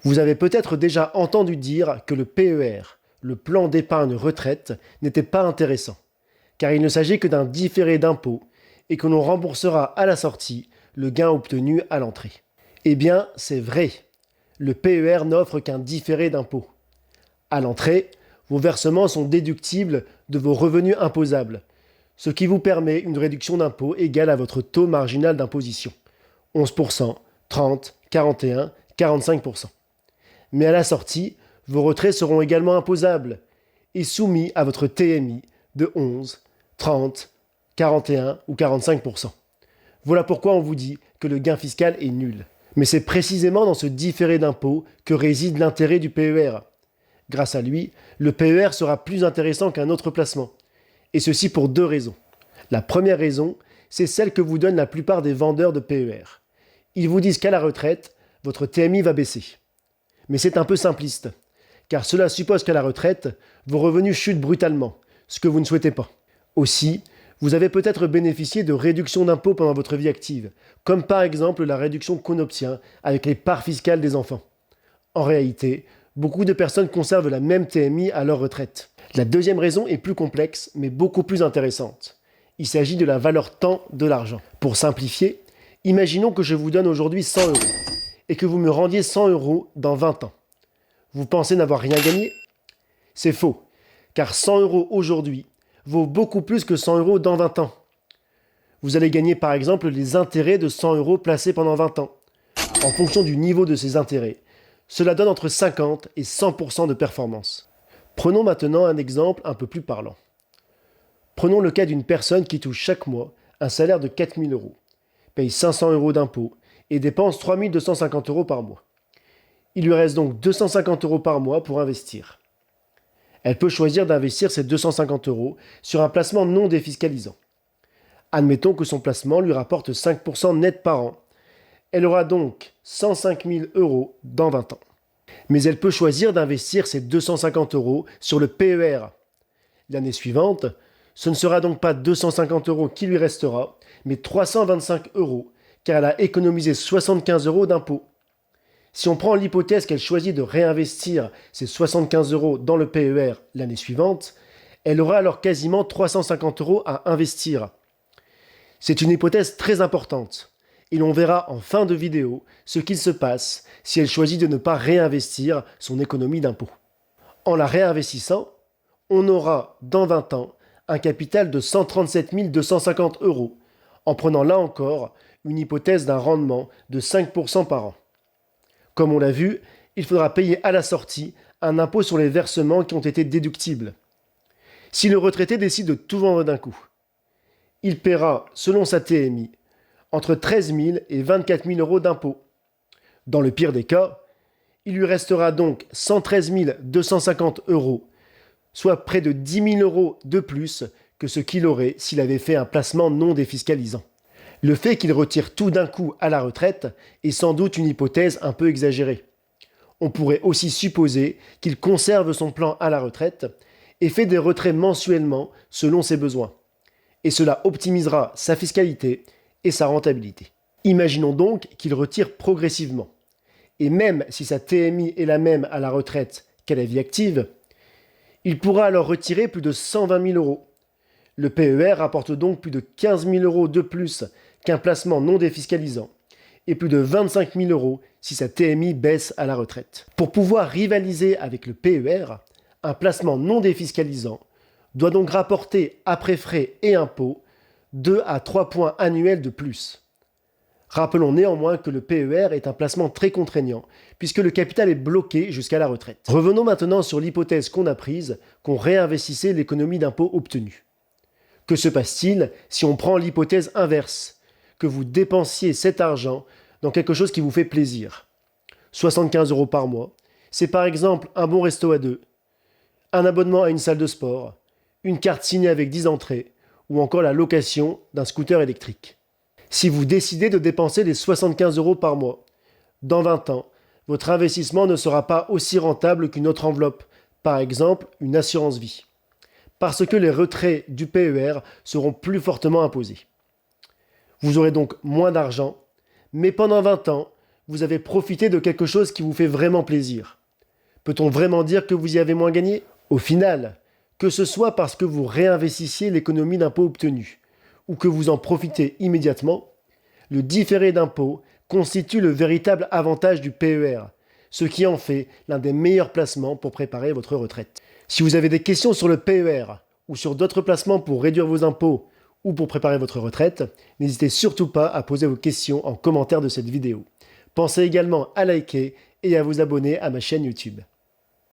Vous avez peut-être déjà entendu dire que le PER, le plan d'épargne retraite, n'était pas intéressant, car il ne s'agit que d'un différé d'impôt et que l'on remboursera à la sortie le gain obtenu à l'entrée. Eh bien, c'est vrai. Le PER n'offre qu'un différé d'impôt. À l'entrée, vos versements sont déductibles de vos revenus imposables, ce qui vous permet une réduction d'impôt égale à votre taux marginal d'imposition. 11%, 30, 41, 45%. Mais à la sortie, vos retraits seront également imposables et soumis à votre TMI de 11, 30, 41 ou 45%. Voilà pourquoi on vous dit que le gain fiscal est nul. Mais c'est précisément dans ce différé d'impôt que réside l'intérêt du PER. Grâce à lui, le PER sera plus intéressant qu'un autre placement. Et ceci pour deux raisons. La première raison, c'est celle que vous donnent la plupart des vendeurs de PER. Ils vous disent qu'à la retraite, votre TMI va baisser. Mais c'est un peu simpliste, car cela suppose qu'à la retraite, vos revenus chutent brutalement, ce que vous ne souhaitez pas. Aussi, vous avez peut-être bénéficié de réductions d'impôts pendant votre vie active, comme par exemple la réduction qu'on obtient avec les parts fiscales des enfants. En réalité, beaucoup de personnes conservent la même TMI à leur retraite. La deuxième raison est plus complexe, mais beaucoup plus intéressante. Il s'agit de la valeur temps de l'argent. Pour simplifier, imaginons que je vous donne aujourd'hui 100 euros et que vous me rendiez 100 euros dans 20 ans. Vous pensez n'avoir rien gagné? C'est faux, car 100 euros aujourd'hui vaut beaucoup plus que 100 euros dans 20 ans. Vous allez gagner par exemple les intérêts de 100 euros placés pendant 20 ans. En fonction du niveau de ces intérêts, cela donne entre 50 et 100% de performance. Prenons maintenant un exemple un peu plus parlant. Prenons le cas d'une personne qui touche chaque mois un salaire de 4 000 euros, paye 500 euros d'impôts et dépense 3 250 euros par mois. Il lui reste donc 250 euros par mois pour investir. Elle peut choisir d'investir ces 250 euros sur un placement non défiscalisant. Admettons que son placement lui rapporte 5% net par an. Elle aura donc 105 000 euros dans 20 ans. Mais elle peut choisir d'investir ces 250 euros sur le PER. L'année suivante, ce ne sera donc pas 250 euros qui lui restera, mais 325 euros, car elle a économisé 75 euros d'impôts. Si on prend l'hypothèse qu'elle choisit de réinvestir ces 75 euros dans le PER l'année suivante, elle aura alors quasiment 350 euros à investir. C'est une hypothèse très importante, et l'on verra en fin de vidéo ce qu'il se passe si elle choisit de ne pas réinvestir son économie d'impôt. En la réinvestissant, on aura dans 20 ans un capital de 137 250 euros, en prenant là encore une hypothèse d'un rendement de 5% par an. Comme on l'a vu, il faudra payer à la sortie un impôt sur les versements qui ont été déductibles. Si le retraité décide de tout vendre d'un coup, il paiera, selon sa TMI, entre 13 000 et 24 000 euros d'impôts. Dans le pire des cas, il lui restera donc 113 250 euros, soit près de 10 000 euros de plus que ce qu'il aurait s'il avait fait un placement non défiscalisant. Le fait qu'il retire tout d'un coup à la retraite est sans doute une hypothèse un peu exagérée. On pourrait aussi supposer qu'il conserve son plan à la retraite et fait des retraits mensuellement selon ses besoins. Et cela optimisera sa fiscalité et sa rentabilité. Imaginons donc qu'il retire progressivement. Et même si sa TMI est la même à la retraite qu'à la vie active, il pourra alors retirer plus de 120 000 euros. Le PER rapporte donc plus de 15 000 euros de plus qu'un placement non défiscalisant et plus de 25 000 euros si sa TMI baisse à la retraite. Pour pouvoir rivaliser avec le PER, un placement non défiscalisant doit donc rapporter, après frais et impôts, 2 à 3 points annuels de plus. Rappelons néanmoins que le PER est un placement très contraignant, puisque le capital est bloqué jusqu'à la retraite. Revenons maintenant sur l'hypothèse qu'on a prise, qu'on réinvestissait l'économie d'impôt obtenue. Que se passe-t-il si on prend l'hypothèse inverse, que vous dépensiez cet argent dans quelque chose qui vous fait plaisir? 75 euros par mois, c'est par exemple un bon resto à deux, un abonnement à une salle de sport, une carte signée avec 10 entrées, ou encore la location d'un scooter électrique. Si vous décidez de dépenser les 75 euros par mois, dans 20 ans, votre investissement ne sera pas aussi rentable qu'une autre enveloppe, par exemple une assurance vie, parce que les retraits du PER seront plus fortement imposés. Vous aurez donc moins d'argent, mais pendant 20 ans, vous avez profité de quelque chose qui vous fait vraiment plaisir. Peut-on vraiment dire que vous y avez moins gagné? Au final, que ce soit parce que vous réinvestissiez l'économie d'impôt obtenue ou que vous en profitez immédiatement, le différé d'impôt constitue le véritable avantage du PER, ce qui en fait l'un des meilleurs placements pour préparer votre retraite. Si vous avez des questions sur le PER ou sur d'autres placements pour réduire vos impôts ou pour préparer votre retraite, n'hésitez surtout pas à poser vos questions en commentaire de cette vidéo. Pensez également à liker et à vous abonner à ma chaîne YouTube.